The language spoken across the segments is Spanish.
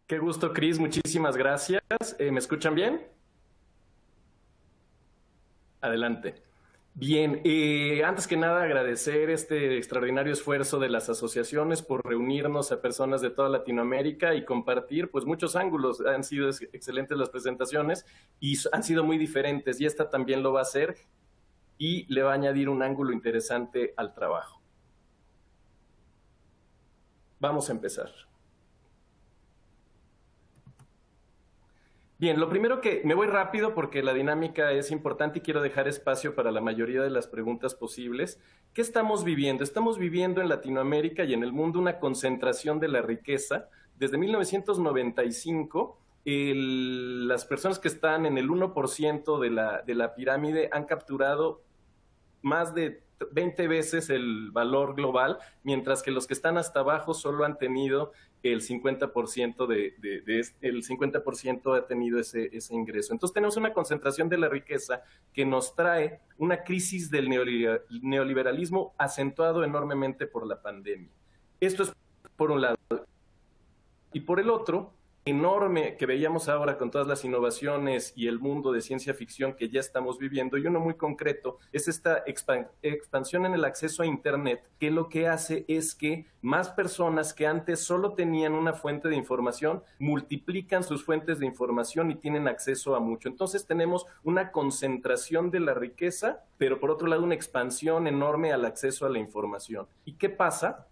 Qué gusto, Cris. Muchísimas gracias. ¿Me escuchan bien? Adelante. Bien, antes que nada agradecer este extraordinario esfuerzo de las asociaciones por reunirnos a personas de toda Latinoamérica y compartir pues muchos ángulos. Han sido excelentes las presentaciones y han sido muy diferentes y esta también lo va a hacer y le va a añadir un ángulo interesante al trabajo. Vamos a empezar. Bien, lo primero que me voy rápido porque la dinámica es importante y quiero dejar espacio para la mayoría de las preguntas posibles. ¿Qué estamos viviendo? Estamos viviendo en Latinoamérica y en el mundo una concentración de la riqueza. Desde 1995, las personas que están en el 1% de la pirámide han capturado más de 20 veces el valor global, mientras que los que están hasta abajo solo han tenido el 50% el 50% ha tenido ese ingreso. Entonces tenemos una concentración de la riqueza que nos trae una crisis del neoliberalismo acentuado enormemente por la pandemia. Esto es por un lado. Y por el otro, enorme que veíamos ahora con todas las innovaciones y el mundo de ciencia ficción que ya estamos viviendo, y uno muy concreto es esta expansión en el acceso a Internet, que lo que hace es que más personas que antes solo tenían una fuente de información, multiplican sus fuentes de información y tienen acceso a mucho. Entonces tenemos una concentración de la riqueza, pero por otro lado una expansión enorme al acceso a la información. ¿Y qué pasa?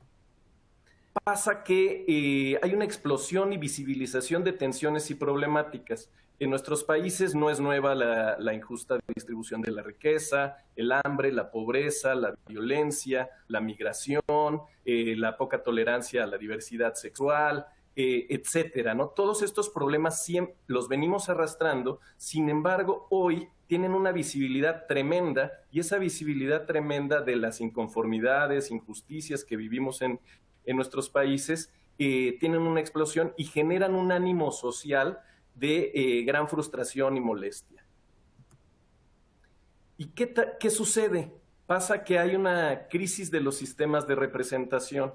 Pasa que hay una explosión y visibilización de tensiones y problemáticas. En nuestros países no es nueva la injusta distribución de la riqueza, el hambre, la pobreza, la violencia, la migración, la poca tolerancia a la diversidad sexual, etcétera, ¿no? Todos estos problemas siempre los venimos arrastrando, sin embargo, hoy tienen una visibilidad tremenda y esa visibilidad tremenda de las inconformidades, injusticias que vivimos en nuestros países, tienen una explosión y generan un ánimo social de gran frustración y molestia. ¿Y qué sucede? Pasa que hay una crisis de los sistemas de representación.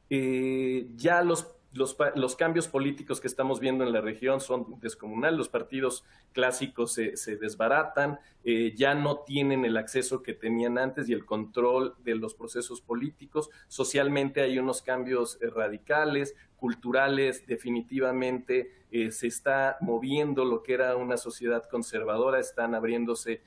Ya los cambios políticos que estamos viendo en la región son descomunales, los partidos clásicos se desbaratan, ya no tienen el acceso que tenían antes y el control de los procesos políticos. Socialmente hay unos cambios radicales, culturales, definitivamente se está moviendo lo que era una sociedad conservadora, están abriéndose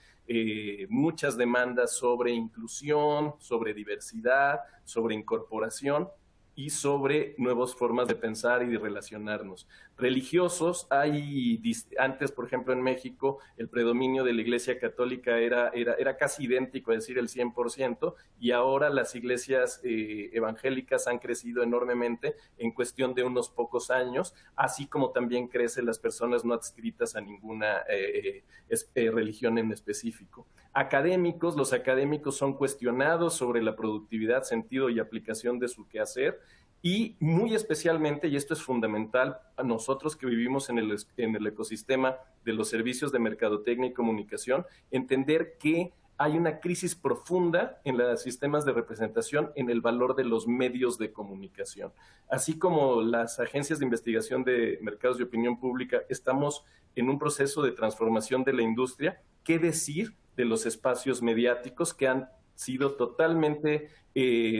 muchas demandas sobre inclusión, sobre diversidad, sobre incorporación y sobre nuevas formas de pensar y de relacionarnos. Religiosos, antes, por ejemplo, en México, el predominio de la Iglesia Católica era casi idéntico, es decir, el 100%, y ahora las iglesias evangélicas han crecido enormemente en cuestión de unos pocos años, así como también crecen las personas no adscritas a ninguna religión en específico. Académicos, los académicos son cuestionados sobre la productividad, sentido y aplicación de su quehacer, y muy especialmente, y esto es fundamental, a nosotros que vivimos en el ecosistema de los servicios de mercadotecnia y comunicación, entender que hay una crisis profunda en los sistemas de representación en el valor de los medios de comunicación. Así como las agencias de investigación de mercados de opinión pública, estamos en un proceso de transformación de la industria. ¿Qué decir de los espacios mediáticos que han sido totalmente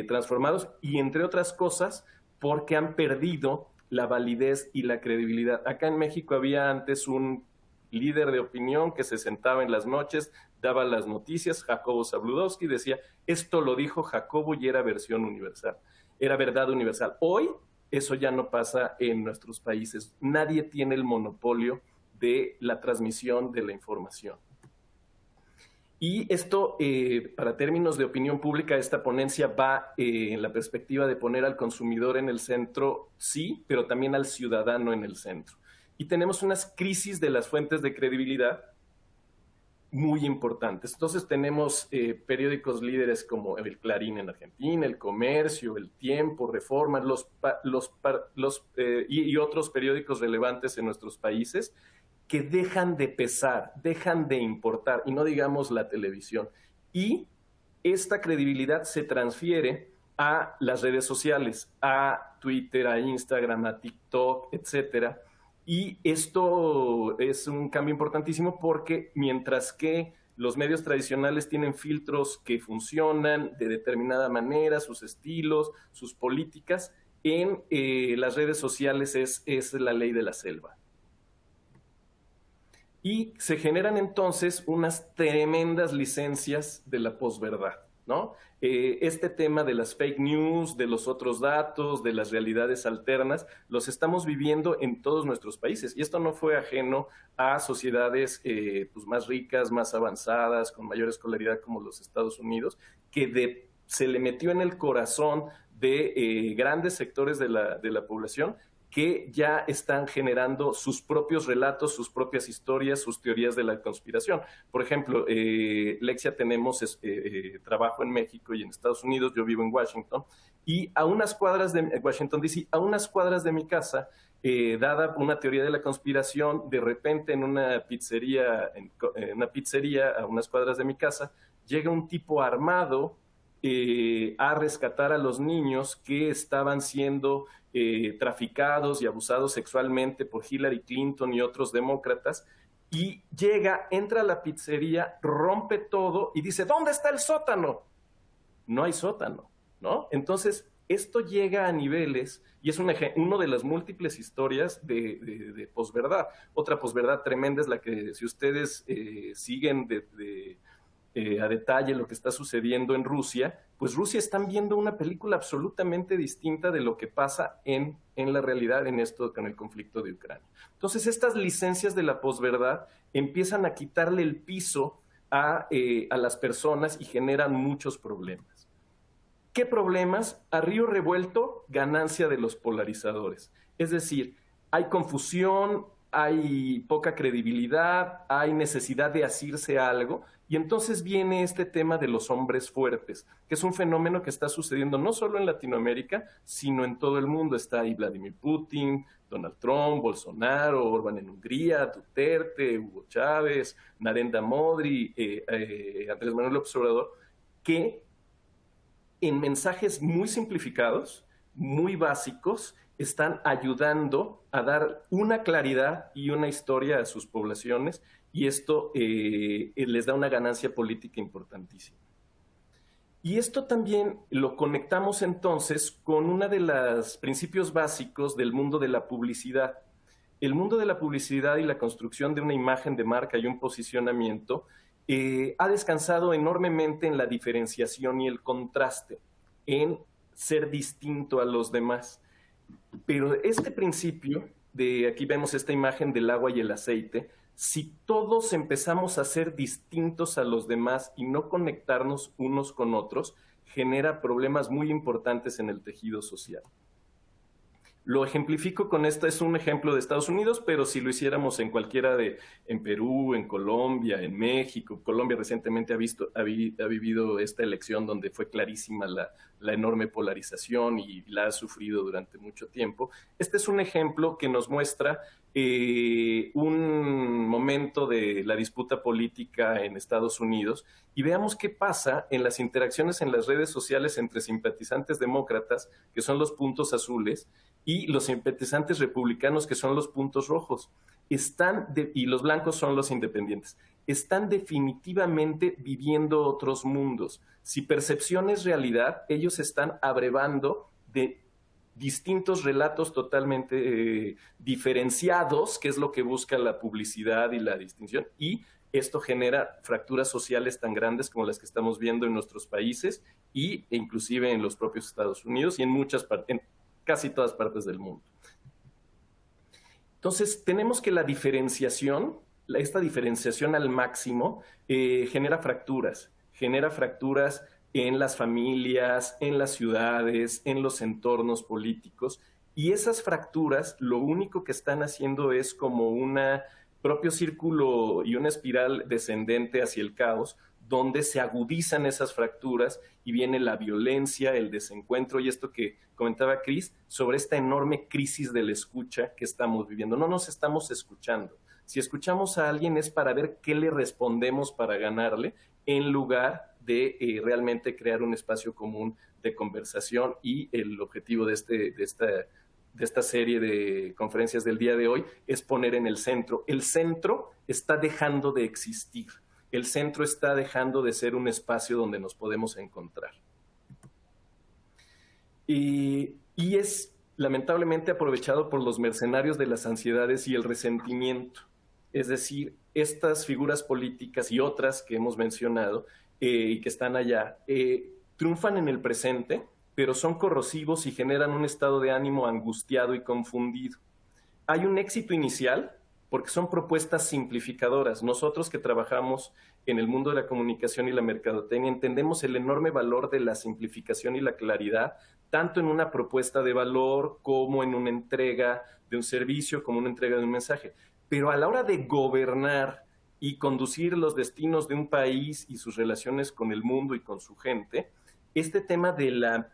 transformados y, entre otras cosas, porque han perdido la validez y la credibilidad? Acá en México había antes un líder de opinión que se sentaba en las noches, daba las noticias, Jacobo Zabludovsky, decía, esto lo dijo Jacobo y era versión universal, era verdad universal. Hoy eso ya no pasa en nuestros países. Nadie tiene el monopolio de la transmisión de la información. Y esto, para términos de opinión pública, esta ponencia va en la perspectiva de poner al consumidor en el centro, sí, pero también al ciudadano en el centro. Y tenemos unas crisis de las fuentes de credibilidad muy importantes. Entonces tenemos periódicos líderes como el Clarín en Argentina, El Comercio, El Tiempo, Reforma, y otros periódicos relevantes en nuestros países, que dejan de pesar, dejan de importar, y no digamos la televisión. Y esta credibilidad se transfiere a las redes sociales, a Twitter, a Instagram, a TikTok, etcétera. Y esto es un cambio importantísimo porque mientras que los medios tradicionales tienen filtros que funcionan de determinada manera, sus estilos, sus políticas, en las redes sociales es la ley de la selva. Y se generan entonces unas tremendas licencias de la posverdad, ¿no? Este tema de las fake news, de los otros datos, de las realidades alternas, los estamos viviendo en todos nuestros países. Y esto no fue ajeno a sociedades pues más ricas, más avanzadas, con mayor escolaridad como los Estados Unidos, que se le metió en el corazón de grandes sectores de la población que ya están generando sus propios relatos, sus propias historias, sus teorías de la conspiración. Por ejemplo, Lexia, tenemos trabajo en México y en Estados Unidos, yo vivo en Washington, y a unas cuadras de Washington, D.C., a unas cuadras de mi casa, dada una teoría de la conspiración, de repente en una pizzería a unas cuadras de mi casa, llega un tipo armado a rescatar a los niños que estaban siendo traficados y abusados sexualmente por Hillary Clinton y otros demócratas, y llega, entra a la pizzería, rompe todo y dice, ¿dónde está el sótano? No hay sótano, ¿no? Entonces, esto llega a niveles, y es uno de las múltiples historias de posverdad. Otra posverdad tremenda es la que, si ustedes siguen a detalle lo que está sucediendo en Rusia, pues Rusia están viendo una película absolutamente distinta de lo que pasa en la realidad en esto con el conflicto de Ucrania. Entonces, estas licencias de la posverdad empiezan a quitarle el piso a las personas y generan muchos problemas. ¿Qué problemas? A río revuelto, ganancia de los polarizadores. Es decir, hay confusión, hay poca credibilidad, hay necesidad de asirse a algo, y entonces viene este tema de los hombres fuertes, que es un fenómeno que está sucediendo no solo en Latinoamérica, sino en todo el mundo. Está ahí Vladimir Putin, Donald Trump, Bolsonaro, Orbán en Hungría, Duterte, Hugo Chávez, Narendra Modi, Andrés Manuel López Obrador, que en mensajes muy simplificados, muy básicos, están ayudando a dar una claridad y una historia a sus poblaciones, y esto les da una ganancia política importantísima. Y esto también lo conectamos entonces con uno de los principios básicos del mundo de la publicidad. El mundo de la publicidad y la construcción de una imagen de marca y un posicionamiento ha descansado enormemente en la diferenciación y el contraste, en ser distinto a los demás. Pero este principio, aquí vemos esta imagen del agua y el aceite, si todos empezamos a ser distintos a los demás y no conectarnos unos con otros, genera problemas muy importantes en el tejido social. Lo ejemplifico con esto, es un ejemplo de Estados Unidos, pero si lo hiciéramos en en Perú, en Colombia, en México. Colombia recientemente ha vivido esta elección donde fue clarísima la enorme polarización y la ha sufrido durante mucho tiempo. Este es un ejemplo que nos muestra un momento de la disputa política en Estados Unidos, y veamos qué pasa en las interacciones en las redes sociales entre simpatizantes demócratas, que son los puntos azules, y los simpatizantes republicanos, que son los puntos rojos. Y los blancos son los independientes. Están definitivamente viviendo otros mundos. Si percepción es realidad, ellos están abrevando de distintos relatos totalmente diferenciados, que es lo que busca la publicidad y la distinción, y esto genera fracturas sociales tan grandes como las que estamos viendo en nuestros países e inclusive en los propios Estados Unidos y en casi todas partes del mundo. Entonces, tenemos que esta diferenciación al máximo, genera fracturas en las familias, en las ciudades, en los entornos políticos, y esas fracturas lo único que están haciendo es como un propio círculo y una espiral descendente hacia el caos, donde se agudizan esas fracturas y viene la violencia, el desencuentro, y esto que comentaba Cris, sobre esta enorme crisis de la escucha que estamos viviendo. No nos estamos escuchando. Si escuchamos a alguien es para ver qué le respondemos para ganarle, en lugar de realmente crear un espacio común de conversación, y el objetivo de esta de esta serie de conferencias del día de hoy es poner en el centro. El centro está dejando de existir. El centro está dejando de ser un espacio donde nos podemos encontrar. Y es lamentablemente aprovechado por los mercenarios de las ansiedades y el resentimiento. Es decir, estas figuras políticas y otras que hemos mencionado y que están allá, triunfan en el presente, pero son corrosivos y generan un estado de ánimo angustiado y confundido. Hay un éxito inicial porque son propuestas simplificadoras. Nosotros que trabajamos en el mundo de la comunicación y la mercadotecnia entendemos el enorme valor de la simplificación y la claridad, tanto en una propuesta de valor como en una entrega de un servicio, como una entrega de un mensaje. Pero a la hora de gobernar y conducir los destinos de un país y sus relaciones con el mundo y con su gente, este tema de la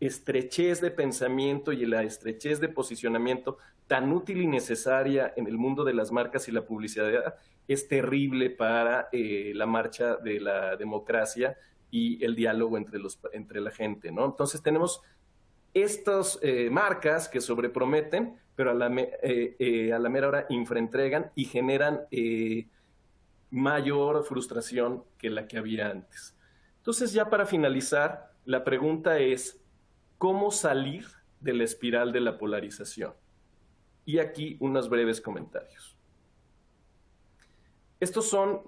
estrechez de pensamiento y la estrechez de posicionamiento tan útil y necesaria en el mundo de las marcas y la publicidad es terrible para la marcha de la democracia y el diálogo entre la gente, ¿no? Entonces tenemos estas marcas que sobreprometen, pero a la mera hora infraentregan y generan mayor frustración que la que había antes. Entonces, ya para finalizar, la pregunta es, ¿cómo salir de la espiral de la polarización? Y aquí unos breves comentarios.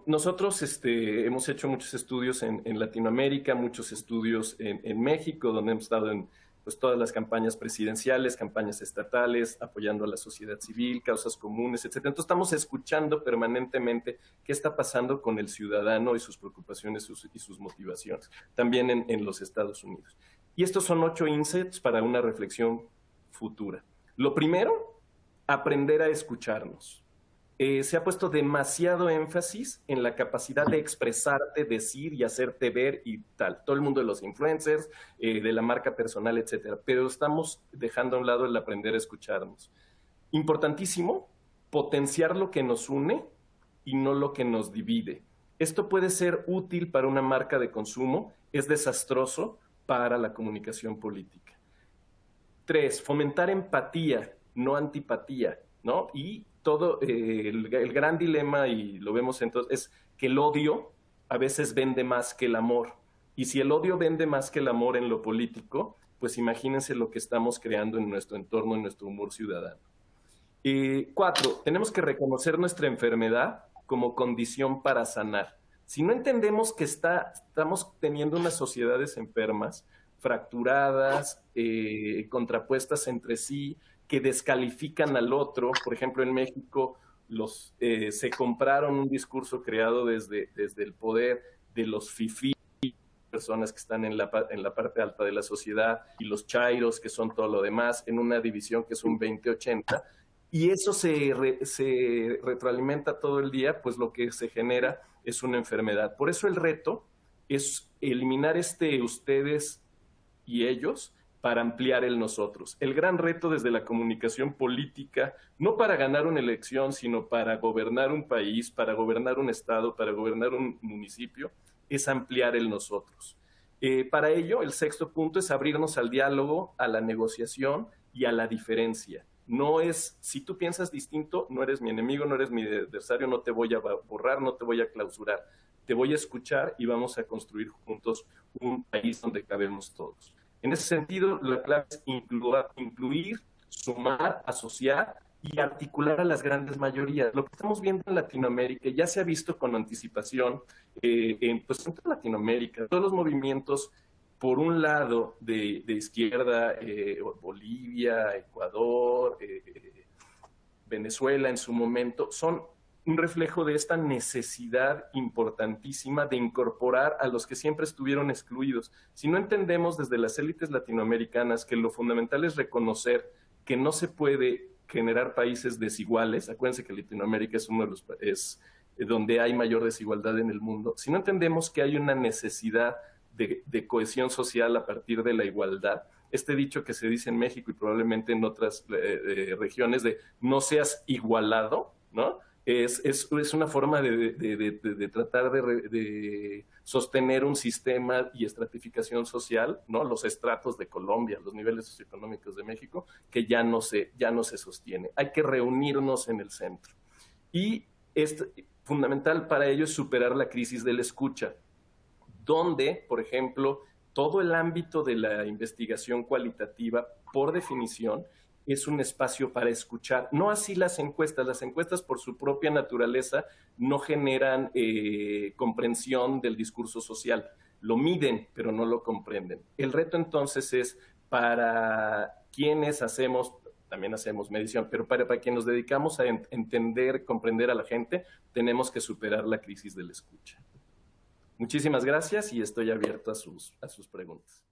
Nosotros hemos hecho muchos estudios en Latinoamérica, muchos estudios en México, donde hemos estado en pues, todas las campañas presidenciales, campañas estatales, apoyando a la sociedad civil, causas comunes, etc. Entonces estamos escuchando permanentemente qué está pasando con el ciudadano y sus preocupaciones y sus motivaciones, también en los Estados Unidos. Y estos son 8 insights para una reflexión futura. Lo primero, aprender a escucharnos. Se ha puesto demasiado énfasis en la capacidad de expresarte, decir y hacerte ver y tal. Todo el mundo de los influencers, de la marca personal, etcétera. Pero estamos dejando a un lado el aprender a escucharnos. Importantísimo, potenciar lo que nos une y no lo que nos divide. Esto puede ser útil para una marca de consumo, es desastroso para la comunicación política. 3, fomentar empatía, no antipatía, ¿no? Y todo el gran dilema, y lo vemos entonces, es que el odio a veces vende más que el amor. Y si el odio vende más que el amor en lo político, pues imagínense lo que estamos creando en nuestro entorno, en nuestro humor ciudadano. 4, tenemos que reconocer nuestra enfermedad como condición para sanar. Si no entendemos que estamos teniendo unas sociedades enfermas, fracturadas, contrapuestas entre sí, que descalifican al otro. Por ejemplo, en México se compraron un discurso creado desde el poder de los fifís, personas que están en la parte alta de la sociedad, y los chairos, que son todo lo demás, en una división que es un 20-80, y eso se retroalimenta todo el día, pues lo que se genera es una enfermedad. Por eso el reto es eliminar ustedes y ellos, para ampliar el nosotros. El gran reto desde la comunicación política, no para ganar una elección, sino para gobernar un país, para gobernar un estado, para gobernar un municipio, es ampliar el nosotros. Para ello, el 6º punto es abrirnos al diálogo, a la negociación y a la diferencia. No es, si tú piensas distinto, no eres mi enemigo, no eres mi adversario, no te voy a borrar, no te voy a clausurar. Te voy a escuchar y vamos a construir juntos un país donde cabemos todos. En ese sentido, la clave es incluir, sumar, asociar y articular a las grandes mayorías. Lo que estamos viendo en Latinoamérica ya se ha visto con anticipación en toda Latinoamérica. Todos los movimientos, por un lado, de izquierda, Bolivia, Ecuador, Venezuela en su momento, son un reflejo de esta necesidad importantísima de incorporar a los que siempre estuvieron excluidos. Si no entendemos desde las élites latinoamericanas que lo fundamental es reconocer que no se puede generar países desiguales, acuérdense que Latinoamérica es uno de los países donde hay mayor desigualdad en el mundo, si no entendemos que hay una necesidad de cohesión social a partir de la igualdad, este dicho que se dice en México y probablemente en otras regiones de no seas igualado, ¿no? Es una forma de tratar de sostener un sistema y estratificación social, ¿no? Los estratos de Colombia, los niveles socioeconómicos de México, que ya no se sostiene. Hay que reunirnos en el centro. Y es fundamental para ello es superar la crisis de la escucha, donde, por ejemplo, todo el ámbito de la investigación cualitativa, por definición, es un espacio para escuchar. No así las encuestas por su propia naturaleza no generan comprensión del discurso social. Lo miden, pero no lo comprenden. El reto entonces es para quienes también hacemos medición, pero para quienes nos dedicamos a entender, comprender a la gente, tenemos que superar la crisis de la escucha. Muchísimas gracias y estoy abierto a sus preguntas.